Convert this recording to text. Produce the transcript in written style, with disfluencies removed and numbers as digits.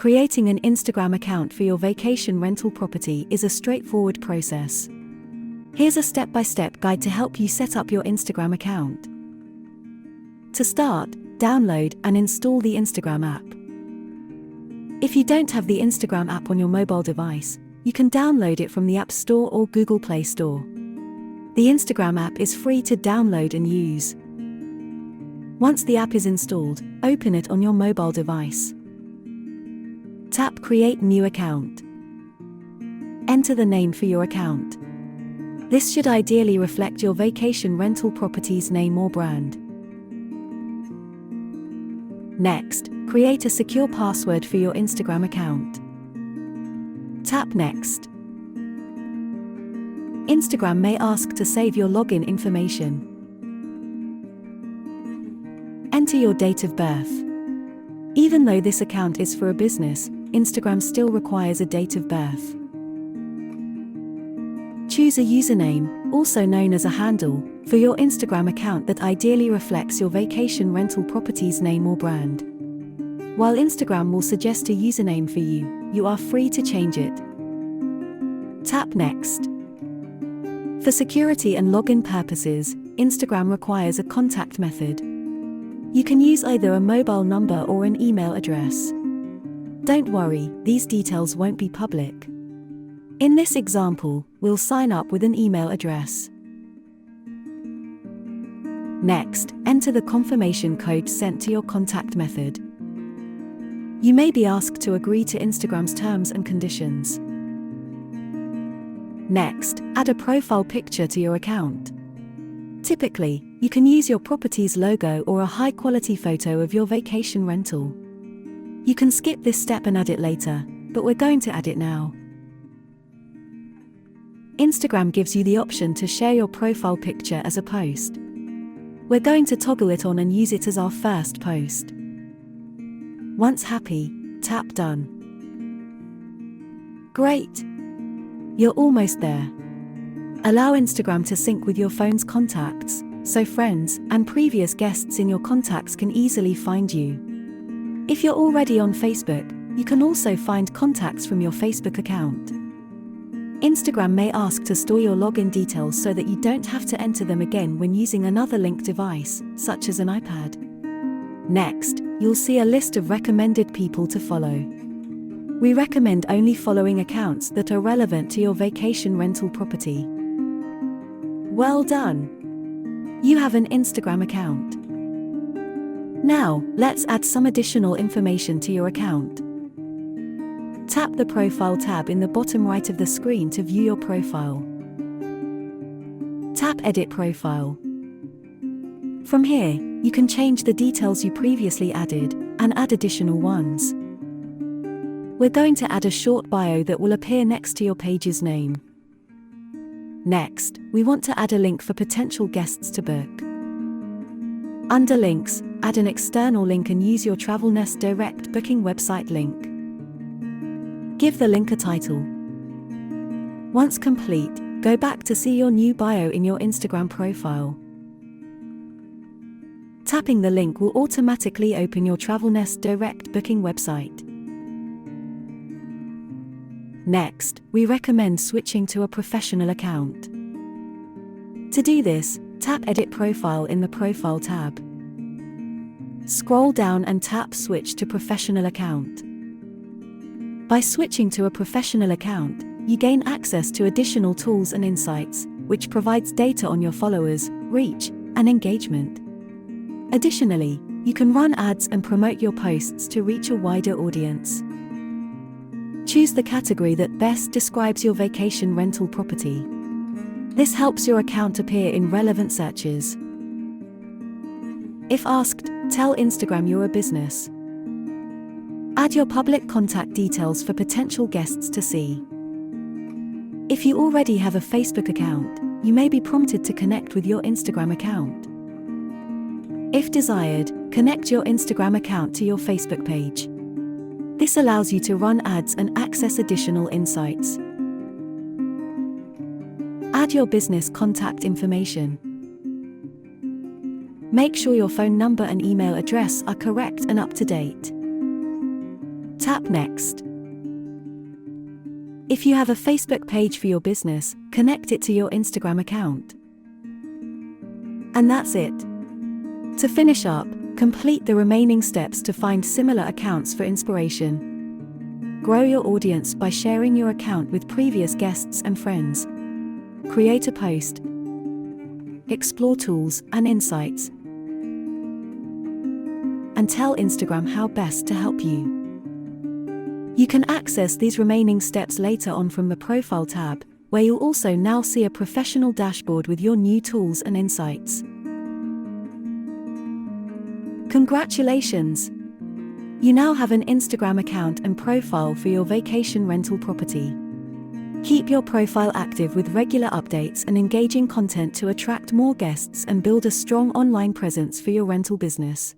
Creating an Instagram account for your vacation rental property is a straightforward process. Here's a step-by-step guide to help you set up your Instagram account. To start, download and install the Instagram app. If you don't have the Instagram app on your mobile device, you can download it from the App Store or Google Play Store. The Instagram app is free to download and use. Once the app is installed, open it on your mobile device. Tap Create New Account. Enter the name for your account. This should ideally reflect your vacation rental property's name or brand. Next, create a secure password for your Instagram account. Tap Next. Instagram may ask to save your login information. Enter your date of birth. Even though this account is for a business, Instagram still requires a date of birth. Choose a username, also known as a handle, for your Instagram account that ideally reflects your vacation rental property's name or brand. While Instagram will suggest a username for you, you are free to change it. Tap Next. For security and login purposes, Instagram requires a contact method. You can use either a mobile number or an email address. Don't worry, these details won't be public. In this example, we'll sign up with an email address. Next, enter the confirmation code sent to your contact method. You may be asked to agree to Instagram's terms and conditions. Next, add a profile picture to your account. Typically, you can use your property's logo or a high-quality photo of your vacation rental. You can skip this step and add it later, but we're going to add it now. Instagram gives you the option to share your profile picture as a post. We're going to toggle it on and use it as our first post. Once happy, tap Done. Great! You're almost there. Allow Instagram to sync with your phone's contacts, so friends and previous guests in your contacts can easily find you. If you're already on Facebook, you can also find contacts from your Facebook account. Instagram may ask to store your login details so that you don't have to enter them again when using another linked device, such as an iPad. Next, you'll see a list of recommended people to follow. We recommend only following accounts that are relevant to your vacation rental property. Well done! You have an Instagram account. Now, let's add some additional information to your account. Tap the Profile tab in the bottom right of the screen to view your profile. Tap Edit Profile. From here, you can change the details you previously added, and add additional ones. We're going to add a short bio that will appear next to your page's name. Next, we want to add a link for potential guests to book. Under Links, add an external link and use your Travelnest direct booking website link. Give the link a title. Once complete, go back to see your new bio in your Instagram profile. Tapping the link will automatically open your Travelnest direct booking website. Next, we recommend switching to a professional account. To do this, tap Edit Profile in the Profile tab. Scroll down and tap Switch to Professional Account. By switching to a professional account, you gain access to additional tools and insights, which provides data on your followers, reach, and engagement. Additionally, you can run ads and promote your posts to reach a wider audience. Choose the category that best describes your vacation rental property. This helps your account appear in relevant searches. If asked, tell Instagram you're a business. Add your public contact details for potential guests to see. If you already have a Facebook account, you may be prompted to connect with your Instagram account. If desired, connect your Instagram account to your Facebook page. This allows you to run ads and access additional insights. Add your business contact information. Make sure your phone number and email address are correct and up to date. Tap Next. If you have a Facebook page for your business, connect it to your Instagram account. And that's it. To finish up, complete the remaining steps to find similar accounts for inspiration. Grow your audience by sharing your account with previous guests and friends. Create a post. Explore tools and insights. And tell Instagram how best to help you. You can access these remaining steps later on from the Profile tab, where you'll also now see a professional dashboard with your new tools and insights. Congratulations! You now have an Instagram account and profile for your vacation rental property. Keep your profile active with regular updates and engaging content to attract more guests and build a strong online presence for your rental business.